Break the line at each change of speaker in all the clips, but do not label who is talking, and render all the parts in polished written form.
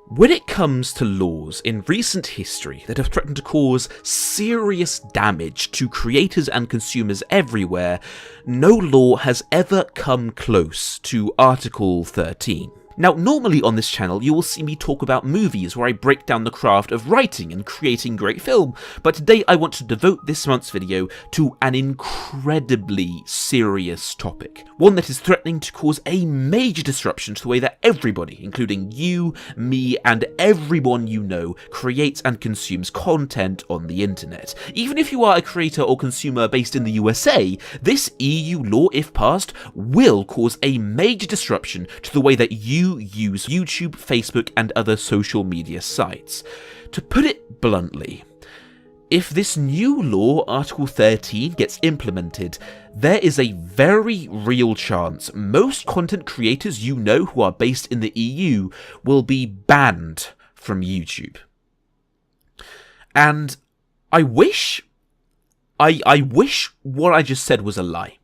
When it comes to laws in recent history that have threatened to cause serious damage to creators and consumers everywhere, no law has ever come close to Article 13. Now, normally on this channel you will see me talk about movies where I break down the craft of writing and creating great film, but today I want to devote this month's video to an incredibly serious topic. One that is threatening to cause a major disruption to the way that everybody, including you, me, and everyone you know, creates and consumes content on the internet. Even if you are a creator or consumer based in the USA, this EU law, if passed, will cause a major disruption to the way that you use YouTube, Facebook, and other social media sites. To put it bluntly, if this new law, Article 13, gets implemented, there is a very real chance most content creators you know who are based in the EU will be banned from YouTube. And I wish what I just said was a lie.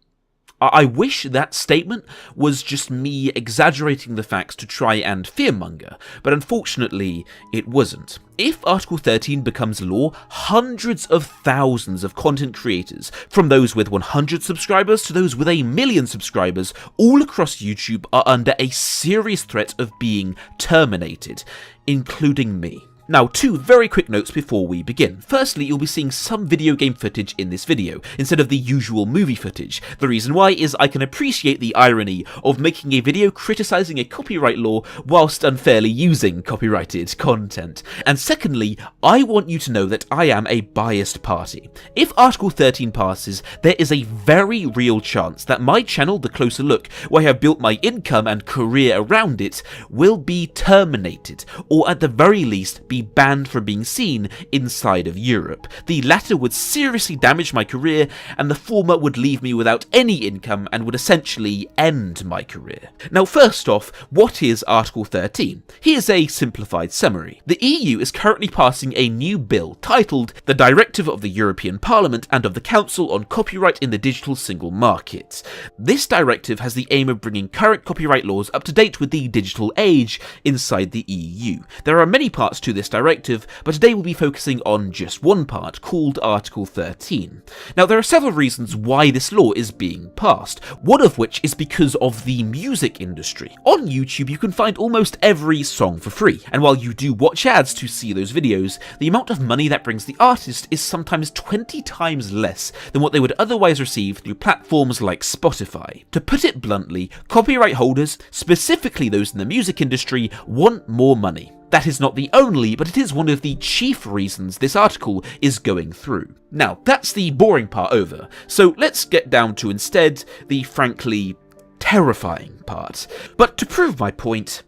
I wish that statement was just me exaggerating the facts to try and fearmonger, but unfortunately it wasn't. If Article 13 becomes law, hundreds of thousands of content creators, from those with 100 subscribers to those with 1 million subscribers, all across YouTube are under a serious threat of being terminated, including me. Now, two very quick notes before we begin. Firstly, you'll be seeing some video game footage in this video, instead of the usual movie footage. The reason why is I can appreciate the irony of making a video criticising a copyright law whilst unfairly using copyrighted content. And secondly, I want you to know that I am a biased party. If Article 13 passes, there is a very real chance that my channel, The Closer Look, where I have built my income and career around it, will be terminated, or at the very least be banned from being seen inside of Europe. The latter would seriously damage my career, and the former would leave me without any income and would essentially end my career. Now, first off, what is Article 13? Here's a simplified summary. The EU is currently passing a new bill titled the Directive of the European Parliament and of the Council on Copyright in the Digital Single Market. This directive has the aim of bringing current copyright laws up to date with the digital age inside the EU. There are many parts to this directive, but today we'll be focusing on just one part, called Article 13. Now, there are several reasons why this law is being passed, one of which is because of the music industry. On YouTube, you can find almost every song for free, and while you do watch ads to see those videos, the amount of money that brings the artist is sometimes 20 times less than what they would otherwise receive through platforms like Spotify. To put it bluntly, copyright holders, specifically those in the music industry, want more money. That is not the only, but it is one of the chief reasons this article is going through. Now, that's the boring part over, so let's get down to instead the frankly terrifying part. But to prove my point,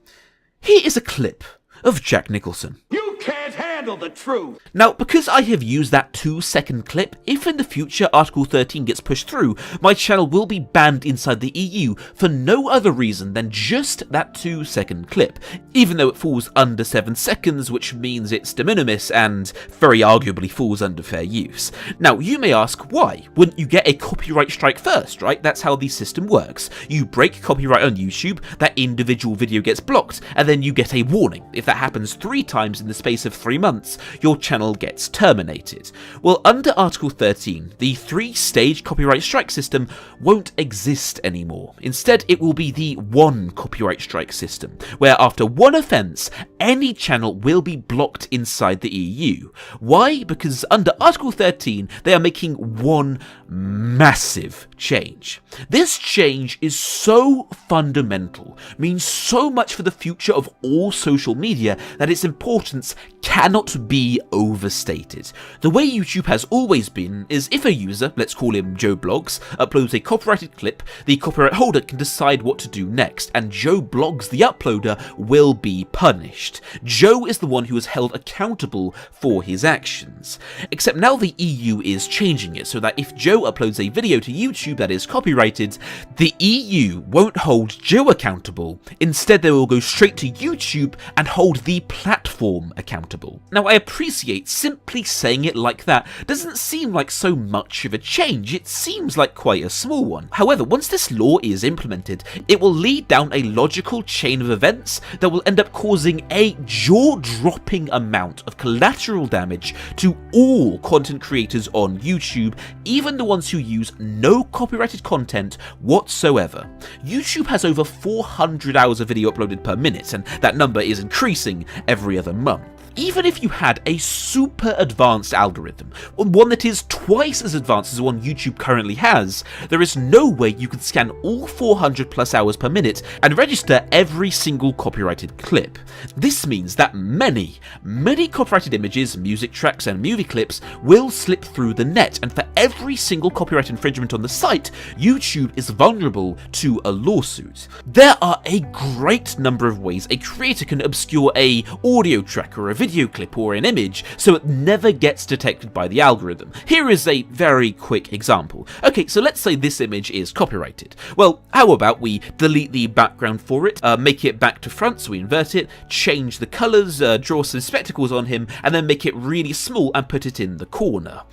here is a clip of Jack Nicholson.
You can't handle the truth!
Now, because I have used that 2-second clip, if in the future Article 13 gets pushed through, my channel will be banned inside the EU for no other reason than just that 2-second clip, even though it falls under 7 seconds, which means it's de minimis and very arguably falls under fair use. Now, you may ask why? Wouldn't you get a copyright strike first, right? That's how the system works. You break copyright on YouTube, that individual video gets blocked, and then you get a warning. If that happens 3 times in the space of 3 months, your channel gets terminated. Well, under Article 13, the 3-stage copyright strike system won't exist anymore. Instead, it will be the 1 copyright strike system, where after 1 offence, any channel will be blocked inside the EU. Why? Because under Article 13, they are making one massive change. This change is so fundamental, means so much for the future of all social media, that its importance cannot be overstated. The way YouTube has always been is if a user, let's call him Joe Blogs, uploads a copyrighted clip, the copyright holder can decide what to do next, and Joe Blogs, the uploader, will be punished. Joe is the one who is held accountable for his actions. Except now the EU is changing it so that if Joe uploads a video to YouTube that is copyrighted, the EU won't hold Joe accountable. Instead, they will go straight to YouTube and hold the platform accountable. enforceable. Now, I appreciate simply saying it like that doesn't seem like so much of a change, it seems like quite a small one. However, once this law is implemented, it will lead down a logical chain of events that will end up causing a jaw-dropping amount of collateral damage to all content creators on YouTube, even the ones who use no copyrighted content whatsoever. YouTube has over 400 hours of video uploaded per minute, and that number is increasing every other month. Even if you had a super advanced algorithm, one that is twice as advanced as the one YouTube currently has, there is no way you could scan all 400 plus hours per minute and register every single copyrighted clip. This means that many copyrighted images, music tracks and movie clips will slip through the net, and for every single copyright infringement on the site, YouTube is vulnerable to a lawsuit. There are a great number of ways a creator can obscure an audio track or a video clip or an image so it never gets detected by the algorithm. Here is a very quick example. Okay, so let's say this image is copyrighted. Well, how about we delete the background for it, make it back to front, so we invert it, change the colours, draw some spectacles on him, and then make it really small and put it in the corner.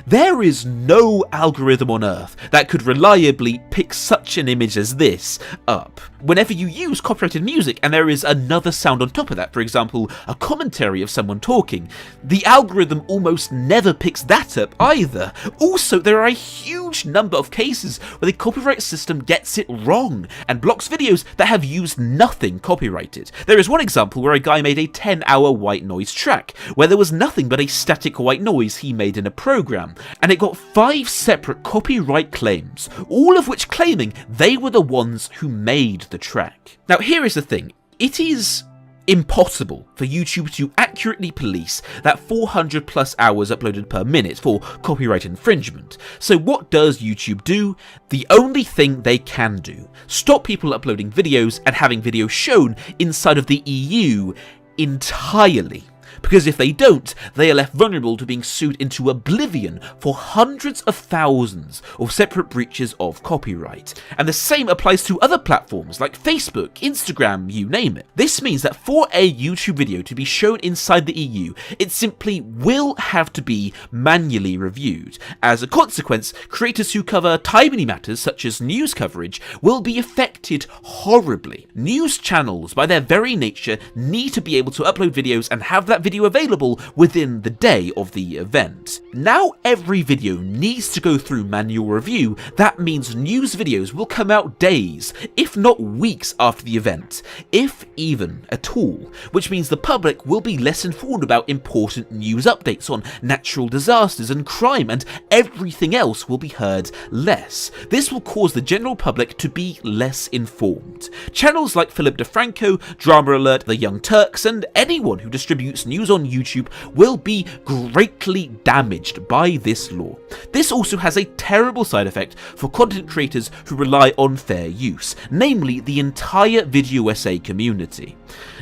There is no algorithm on Earth that could reliably pick such an image as this up. Whenever you use copyrighted music and there is another sound on top of that, for example, a commentary of someone talking, the algorithm almost never picks that up either. Also, there are a huge number of cases where the copyright system gets it wrong and blocks videos that have used nothing copyrighted. There is one example where a guy made a 10-hour white noise track, where there was nothing but a static white noise he made in a program, and it got 5 separate copyright claims, all of which claiming they were the ones who made the track. Now, here is the thing. It is impossible for YouTube to accurately police that 400 plus hours uploaded per minute for copyright infringement. So what does YouTube do? The only thing they can do: stop people uploading videos and having videos shown inside of the EU entirely. Because if they don't, they are left vulnerable to being sued into oblivion for hundreds of thousands of separate breaches of copyright. And the same applies to other platforms like Facebook, Instagram, you name it. This means that for a YouTube video to be shown inside the EU, it simply will have to be manually reviewed. As a consequence, creators who cover timely matters such as news coverage will be affected horribly. News channels, by their very nature, need to be able to upload videos and have that video available within the day of the event. Now every video needs to go through manual review. That means news videos will come out days, if not weeks after the event, if even at all, which means the public will be less informed about important news updates on natural disasters and crime, and everything else will be heard less. This will cause the general public to be less informed. Channels like Philip DeFranco, Drama Alert, The Young Turks, and anyone who distributes news on YouTube will be greatly damaged by this law. This also has a terrible side effect for content creators who rely on fair use, namely the entire video essay community.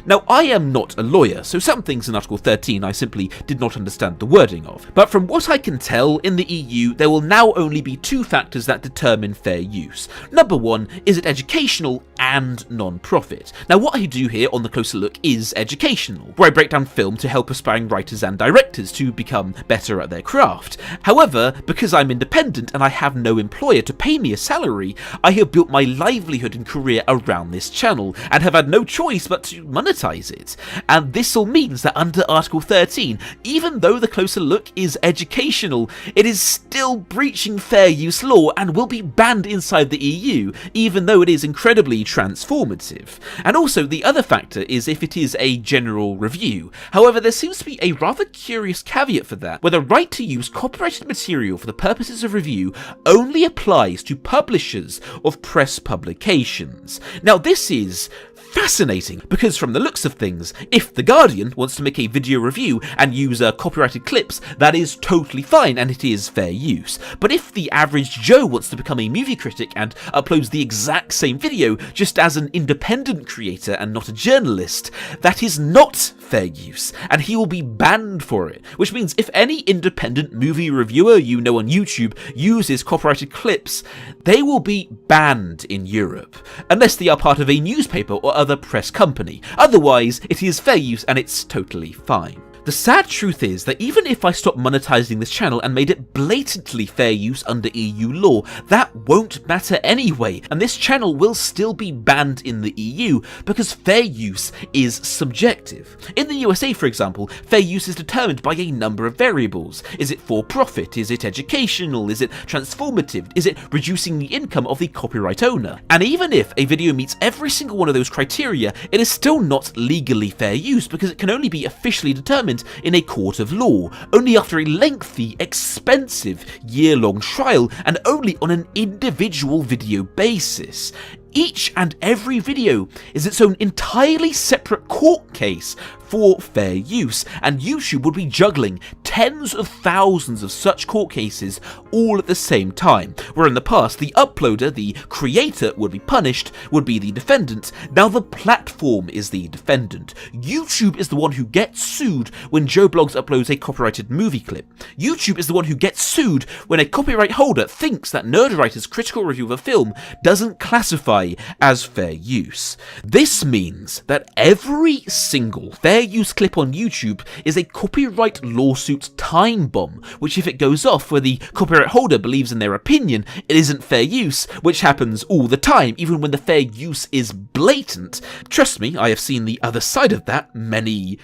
Now, I am not a lawyer, so some things in Article 13 I simply did not understand the wording of, but from what I can tell, in the EU there will now only be 2 factors that determine fair use. Number 1, is it educational and non-profit? Now, what I do here on The Closer Look is educational, where I break down film to help aspiring writers and directors to become better at their craft. However, because I'm independent and I have no employer to pay me a salary, I have built my livelihood and career around this channel, and have had no choice but to monetize it. And this all means that under Article 13, even though The Closer Look is educational, it is still breaching fair use law and will be banned inside the EU, even though it is incredibly transformative. And also, the other factor is if it is a general review. However, there seems to be a rather curious caveat for that, where the right to use copyrighted material for the purposes of review only applies to publishers of press publications. Now, this is fascinating, because from the looks of things, if The Guardian wants to make a video review and use copyrighted clips, that is totally fine and it is fair use. But if the average Joe wants to become a movie critic and uploads the exact same video just as an independent creator and not a journalist, that is not fair use, and he will be banned for it. Which means if any independent movie reviewer you know on YouTube uses copyrighted clips, they will be banned in Europe, unless they are part of a newspaper or other press company. Otherwise, it is fair use and it's totally fine. The sad truth is that even if I stopped monetizing this channel and made it blatantly fair use under EU law, that won't matter anyway, and this channel will still be banned in the EU because fair use is subjective. In the USA, for example, fair use is determined by a number of variables. Is it for profit? Is it educational? Is it transformative? Is it reducing the income of the copyright owner? And even if a video meets every single one of those criteria, it is still not legally fair use because it can only be officially determined in a court of law, only after a lengthy, expensive, year-long trial, and only on an individual video basis. Each and every video is its own entirely separate court case for fair use, and YouTube would be juggling tens of thousands of such court cases all at the same time, where in the past the uploader, the creator, would be punished, would be the defendant. Now the platform is the defendant. YouTube is the one who gets sued when Joe Blogs uploads a copyrighted movie clip. YouTube is the one who gets sued when a copyright holder thinks that Nerdwriter's critical review of a film doesn't classify as fair use. This means that every single fair use clip on YouTube is a copyright lawsuit time bomb, which if it goes off where the copyright holder believes in their opinion it isn't fair use, which happens all the time, even when the fair use is blatant. Trust me, I have seen the other side of that many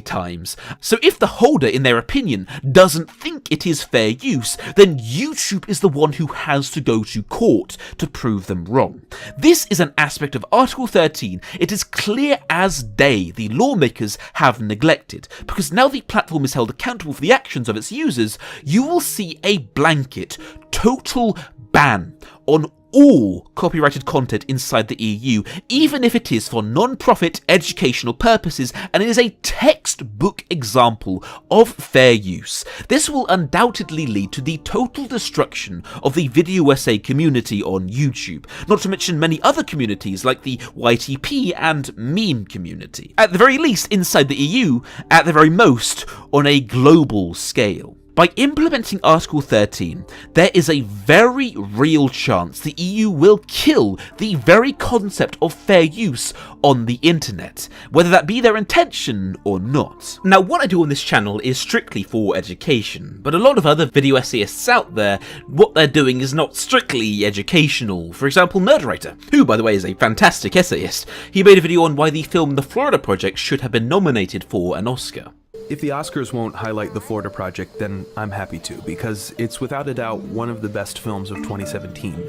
times. So if the holder, in their opinion, doesn't think it is fair use, then YouTube is the one who has to go to court to prove them wrong. This is an aspect of Article 13 it is clear as day the lawmakers have neglected, because now the platform is held accountable for the actions of its users. You will see a blanket, total ban on all copyrighted content inside the EU, even if it is for non-profit educational purposes, and it is a textbook example of fair use. This will undoubtedly lead to the total destruction of the Video Essay community on YouTube, not to mention many other communities like the YTP and meme community. At the very least inside the EU, at the very most on a global scale. By implementing Article 13, there is a very real chance the EU will kill the very concept of fair use on the internet, whether that be their intention or not. Now, what I do on this channel is strictly for education, but a lot of other video essayists out there, what they're doing is not strictly educational. For example, Nerdwriter, who by the way is a fantastic essayist. He made a video on why the film The Florida Project should have been nominated for an Oscar.
If the Oscars won't highlight The Florida Project, then I'm happy to, because it's without a doubt one of the best films of 2017.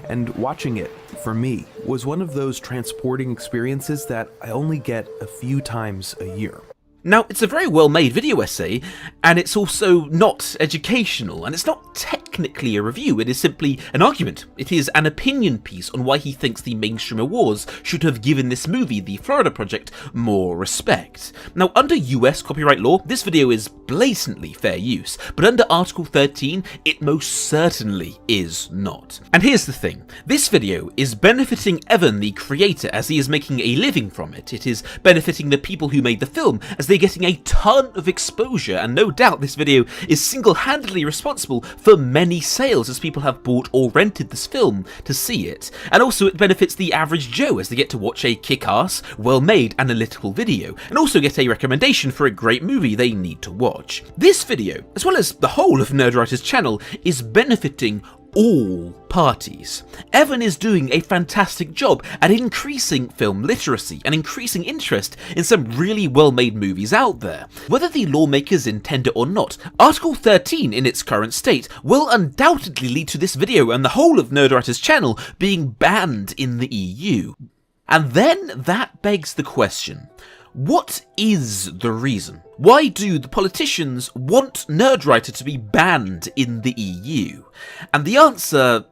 And watching it, for me, was one of those transporting experiences that I only get a few times a year.
Now, it's a very well-made video essay, and it's also not educational, and it's not technically a review, it is simply an argument. It is an opinion piece on why he thinks the mainstream awards should have given this movie, The Florida Project, more respect. Now, under US copyright law, this video is blatantly fair use, but under Article 13, it most certainly is not. And here's the thing, this video is benefiting Evan, the creator, as he is making a living from it. It is benefiting the people who made the film, as they're getting a ton of exposure, and no doubt this video is single-handedly responsible for many sales, as people have bought or rented this film to see it. And also it benefits the average Joe, as they get to watch a kick-ass, well-made analytical video, and also get a recommendation for a great movie they need to watch. This video, as well as the whole of Nerdwriter's channel, is benefiting all parties. Evan is doing a fantastic job at increasing film literacy and increasing interest in some really well-made movies out there. Whether the lawmakers intend it or not, Article 13 in its current state will undoubtedly lead to this video and the whole of Nerdwriter's channel being banned in the EU. And then that begs the question, what is the reason? Why do the politicians want Nerdwriter to be banned in the EU? And the answer,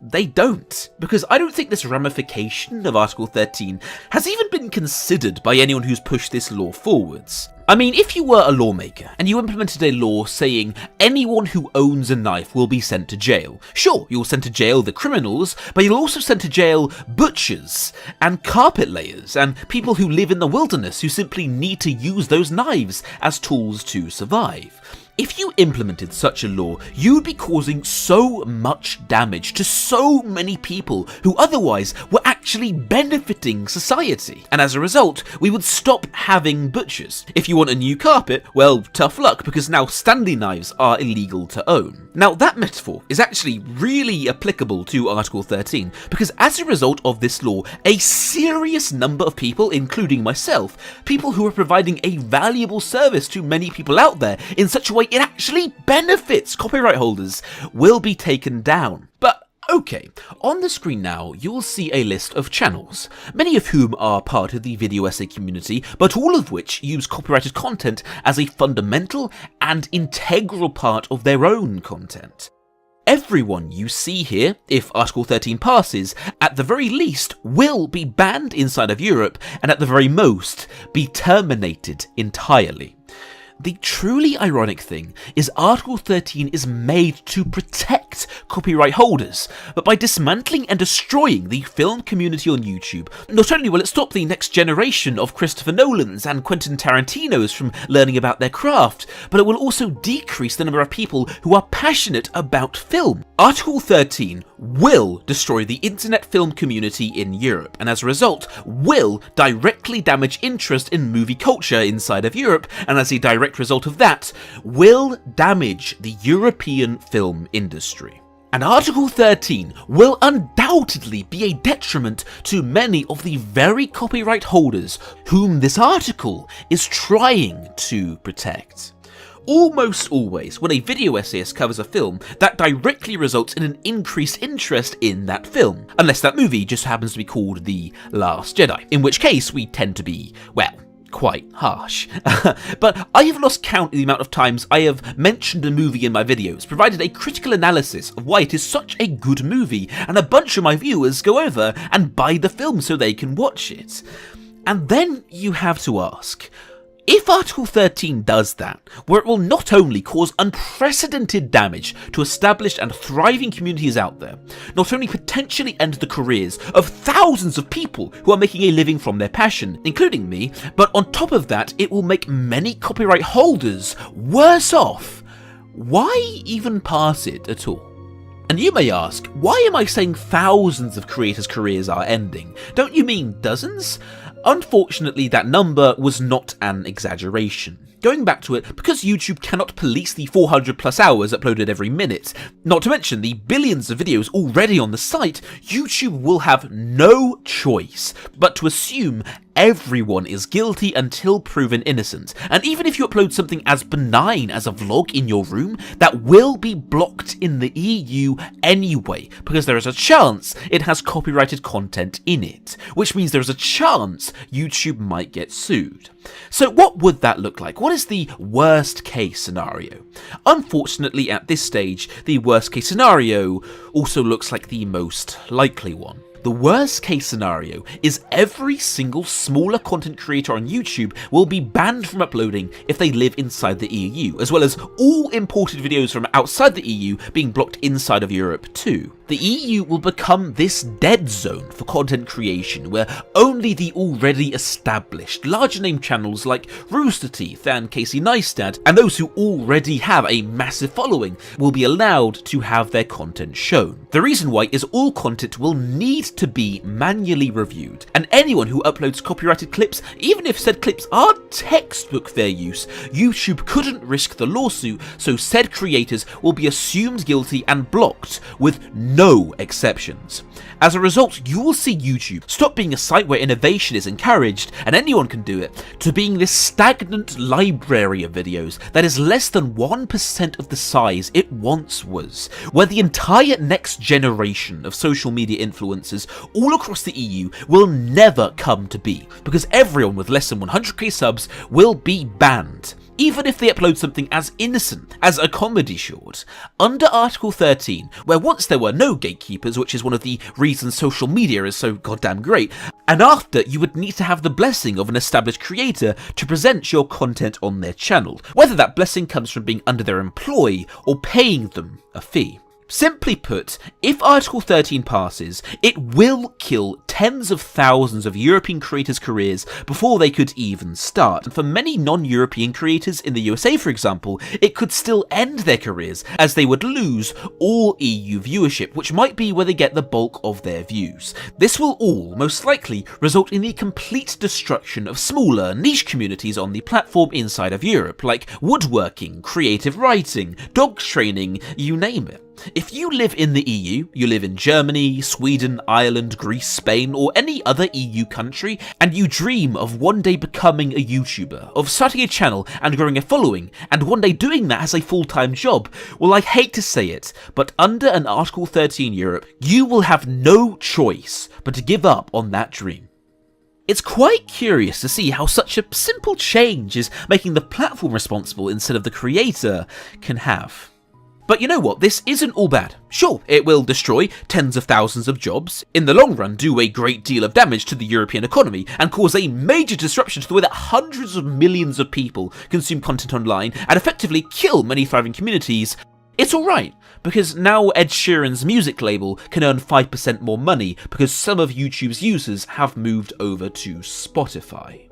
they don't. Because I don't think this ramification of Article 13 has even been considered by anyone who's pushed this law forwards. I mean, if you were a lawmaker and you implemented a law saying anyone who owns a knife will be sent to jail, sure, you'll send to jail the criminals, but you'll also send to jail butchers and carpet layers and people who live in the wilderness who simply need to use those knives as tools to survive. If you implemented such a law, you would be causing so much damage to so many people who otherwise were actually actually benefiting society. And as a result, we would stop having butchers. If you want a new carpet, well, tough luck, because now Stanley knives are illegal to own. Now, that metaphor is actually really applicable to Article 13, because as a result of this law, a serious number of people, including myself, people who are providing a valuable service to many people out there in such a way it actually benefits copyright holders, will be taken down. But okay, on the screen now you'll see a list of channels, many of whom are part of the video essay community, but all of which use copyrighted content as a fundamental and integral part of their own content. Everyone you see here, if Article 13 passes, at the very least will be banned inside of Europe, and at the very most be terminated entirely. The truly ironic thing is Article 13 is made to protect copyright holders, but by dismantling and destroying the film community on YouTube, not only will it stop the next generation of Christopher Nolans and Quentin Tarantinos from learning about their craft, but it will also decrease the number of people who are passionate about film. Article 13 will destroy the internet film community in Europe, and as a result will directly damage interest in movie culture inside of Europe, and as a direct result of that, will damage the European film industry. And Article 13 will undoubtedly be a detriment to many of the very copyright holders whom this article is trying to protect. Almost always, when a video essayist covers a film, that directly results in an increased interest in that film, unless that movie just happens to be called The Last Jedi, in which case we tend to be, well, quite harsh. But I have lost count in the amount of times I have mentioned a movie in my videos, provided a critical analysis of why it is such a good movie, and a bunch of my viewers go over and buy the film so they can watch it. And then you have to ask, if Article 13 does that, where it will not only cause unprecedented damage to established and thriving communities out there, not only potentially end the careers of thousands of people who are making a living from their passion, including me, but on top of that, it will make many copyright holders worse off, why even pass it at all? And you may ask, why am I saying thousands of creators' careers are ending? Don't you mean dozens? Unfortunately, that number was not an exaggeration. Going back to it, because YouTube cannot police the 400 plus hours uploaded every minute, not to mention the billions of videos already on the site, YouTube will have no choice but to assume everyone is guilty until proven innocent. And even if you upload something as benign as a vlog in your room, that will be blocked in the EU anyway, because there is a chance it has copyrighted content in it, which means there is a chance YouTube might get sued. So what would that look like? What is the worst case scenario? Unfortunately, at this stage, the worst case scenario also looks like the most likely one. The worst case scenario is every single smaller content creator on YouTube will be banned from uploading if they live inside the EU, as well as all imported videos from outside the EU being blocked inside of Europe too. The EU will become this dead zone for content creation, where only the already established larger name channels like Rooster Teeth and Casey Neistat, and those who already have a massive following, will be allowed to have their content shown. The reason why is all content will need to be manually reviewed, and anyone who uploads copyrighted clips, even if said clips are textbook fair use, YouTube couldn't risk the lawsuit, so said creators will be assumed guilty and blocked with no exceptions. As a result, you will see YouTube stop being a site where innovation is encouraged and anyone can do it, to being this stagnant library of videos that is less than 1% of the size it once was, where the entire next generation of social media influencers all across the EU will never come to be, because everyone with less than 100k subs will be banned, even if they upload something as innocent as a comedy short. Under Article 13, where once there were no gatekeepers, which is one of the reasons social media is so goddamn great, and after you would need to have the blessing of an established creator to present your content on their channel, whether that blessing comes from being under their employ or paying them a fee. Simply put, if Article 13 passes, it will kill tens of thousands of European creators' careers before they could even start. And for many non-European creators in the USA, for example, it could still end their careers, as they would lose all EU viewership, which might be where they get the bulk of their views. This will all, most likely, result in the complete destruction of smaller, niche communities on the platform inside of Europe, like woodworking, creative writing, dog training, you name it. If you live in the EU, you live in Germany, Sweden, Ireland, Greece, Spain, or any other EU country, and you dream of one day becoming a YouTuber, of starting a channel and growing a following, and one day doing that as a full-time job, well, I hate to say it, but under an Article 13 Europe, you will have no choice but to give up on that dream. It's quite curious to see how such a simple change as making the platform responsible instead of the creator can have. But you know what, this isn't all bad. Sure, it will destroy tens of thousands of jobs, in the long run do a great deal of damage to the European economy, and cause a major disruption to the way that hundreds of millions of people consume content online, and effectively kill many thriving communities. It's alright, because now Ed Sheeran's music label can earn 5% more money because some of YouTube's users have moved over to Spotify.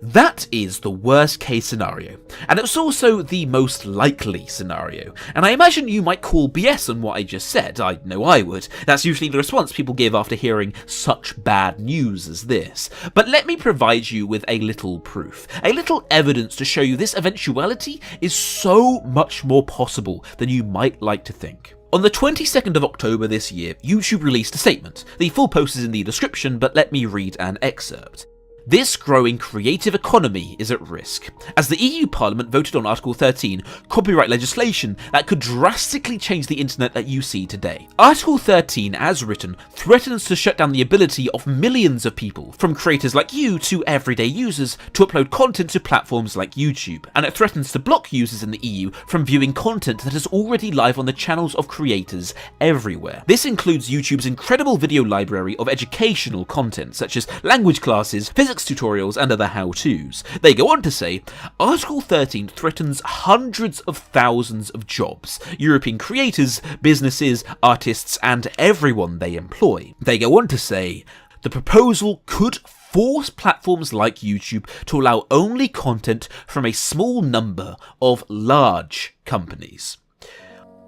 That is the worst case scenario, and it's also the most likely scenario, and I imagine you might call BS on what I just said. I know I would. That's usually the response people give after hearing such bad news as this. But let me provide you with a little proof, a little evidence to show you this eventuality is so much more possible than you might like to think. On the 22nd of October this year, YouTube released a statement. The full post is in the description, but let me read an excerpt. This growing creative economy is at risk, as the EU Parliament voted on Article 13, copyright legislation that could drastically change the internet that you see today. Article 13, as written, threatens to shut down the ability of millions of people, from creators like you to everyday users, to upload content to platforms like YouTube, and it threatens to block users in the EU from viewing content that is already live on the channels of creators everywhere. This includes YouTube's incredible video library of educational content, such as language classes, physics tutorials, and other how-tos. They go on to say, Article 13 threatens hundreds of thousands of jobs, European creators, businesses, artists, and everyone they employ. They go on to say, the proposal could force platforms like YouTube to allow only content from a small number of large companies.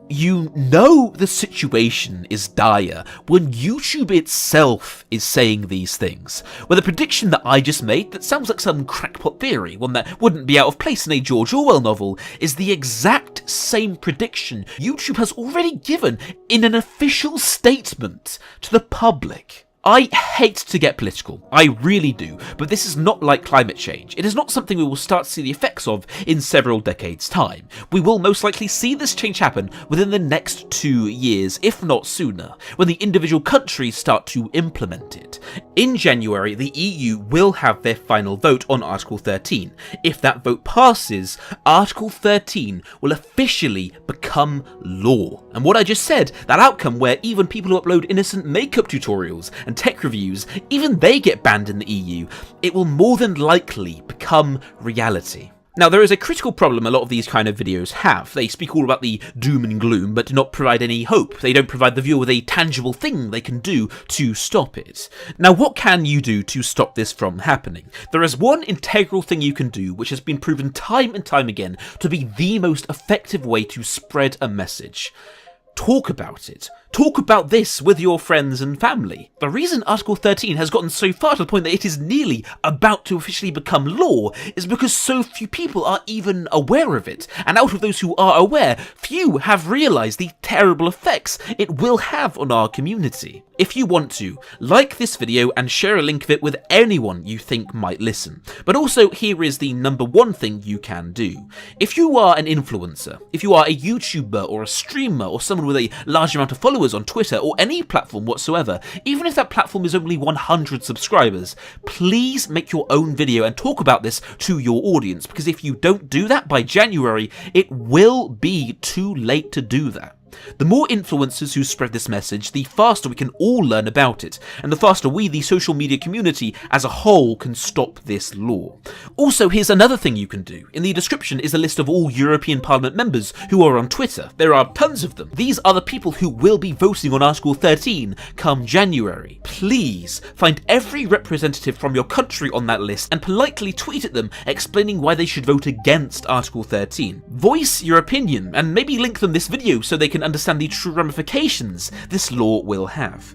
You know the situation is dire when YouTube itself is saying these things, where the prediction that I just made that sounds like some crackpot theory, one that wouldn't be out of place in a George Orwell novel, is the exact same prediction YouTube has already given in an official statement to the public. I hate to get political, I really do, but this is not like climate change. It is not something we will start to see the effects of in several decades' time. We will most likely see this change happen within the next 2 years, if not sooner, when the individual countries start to implement it. In January, the EU will have their final vote on Article 13. If that vote passes, Article 13 will officially become law. And what I just said, that outcome where even people who upload innocent makeup tutorials and tech reviews, even they get banned in the EU, it will more than likely become reality. Now, there is a critical problem a lot of these kind of videos have. They speak all about the doom and gloom, but do not provide any hope. They don't provide the viewer with a tangible thing they can do to stop it. Now, what can you do to stop this from happening? There is one integral thing you can do, which has been proven time and time again to be the most effective way to spread a message. Talk about it. Talk about this with your friends and family. The reason Article 13 has gotten so far to the point that it is nearly about to officially become law is because so few people are even aware of it, and out of those who are aware, few have realised the terrible effects it will have on our community. If you want to, like this video and share a link of it with anyone you think might listen. But also, here is the number one thing you can do. If you are an influencer, if you are a YouTuber or a streamer or someone with a large amount of followers on Twitter or any platform whatsoever, even if that platform is only 100 subscribers, please make your own video and talk about this to your audience, because if you don't do that by January, it will be too late to do that. The more influencers who spread this message, the faster we can all learn about it, and the faster we, the social media community as a whole, can stop this law. Also, here's another thing you can do. In the description is a list of all European Parliament members who are on Twitter. There are tons of them. These are the people who will be voting on Article 13 come January. Please find every representative from your country on that list and politely tweet at them explaining why they should vote against Article 13. Voice your opinion and maybe link them this video so they can understand the true ramifications this law will have.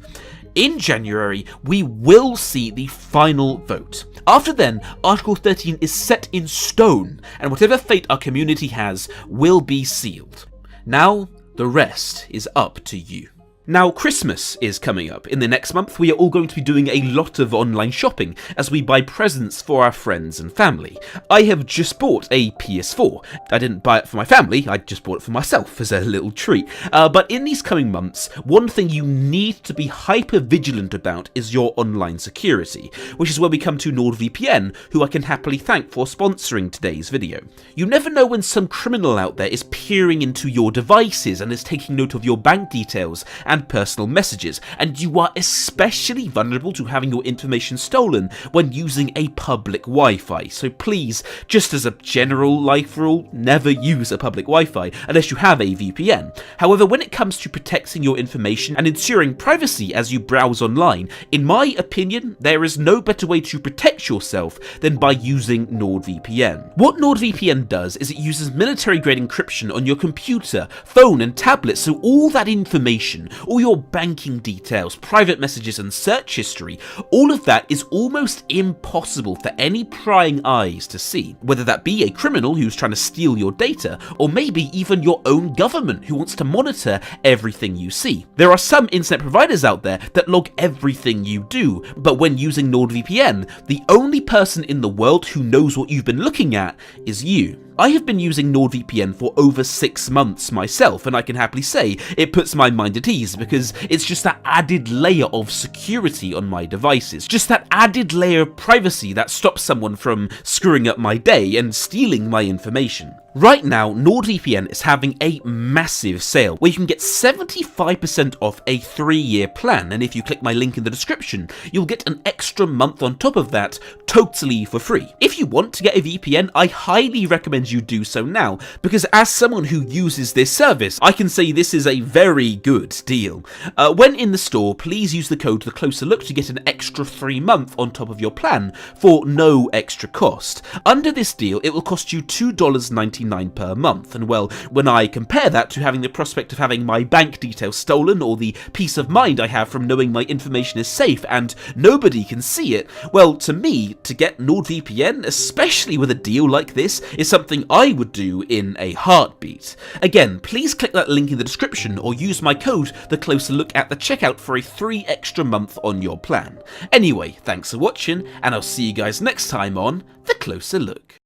In January, we will see the final vote. After then, Article 13 is set in stone, and whatever fate our community has will be sealed. Now, the rest is up to you. Now, Christmas is coming up. In the next month, we are all going to be doing a lot of online shopping as we buy presents for our friends and family. I have just bought a PS4. I didn't buy it for my family, I just bought it for myself as a little treat. But in these coming months, one thing you need to be hyper vigilant about is your online security, which is where we come to NordVPN, who I can happily thank for sponsoring today's video. You never know when some criminal out there is peering into your devices and is taking note of your bank details and personal messages, and you are especially vulnerable to having your information stolen when using a public Wi-Fi. So please, just as a general life rule, never use a public Wi-Fi unless you have a VPN. However, when it comes to protecting your information and ensuring privacy as you browse online, in my opinion, there is no better way to protect yourself than by using NordVPN. What NordVPN does is it uses military-grade encryption on your computer, phone and tablet, so all that information, all your banking details, private messages and search history, all of that is almost impossible for any prying eyes to see. Whether that be a criminal who's trying to steal your data, or maybe even your own government who wants to monitor everything you see. There are some internet providers out there that log everything you do, but when using NordVPN, the only person in the world who knows what you've been looking at is you. I have been using NordVPN for over 6 months myself, and I can happily say it puts my mind at ease because it's just that added layer of security on my devices, just that added layer of privacy that stops someone from screwing up my day and stealing my information. Right now, NordVPN is having a massive sale where you can get 75% off a 3-year plan, and if you click my link in the description, you'll get an extra month on top of that, totally for free. If you want to get a VPN, I highly recommend you do so now, because as someone who uses this service, I can say this is a very good deal. When in the store, please use the code The Closer Look to get an extra free month on top of your plan for no extra cost. Under this deal, it will cost you $2.99 per month, and well, when I compare that to having the prospect of having my bank details stolen or the peace of mind I have from knowing my information is safe and nobody can see it, well, to me, to get NordVPN, especially with a deal like this, is something I would do in a heartbeat. Again, please click that link in the description or use my code The Closer Look at the checkout for a free extra month on your plan. Anyway, thanks for watching, and I'll see you guys next time on The Closer Look.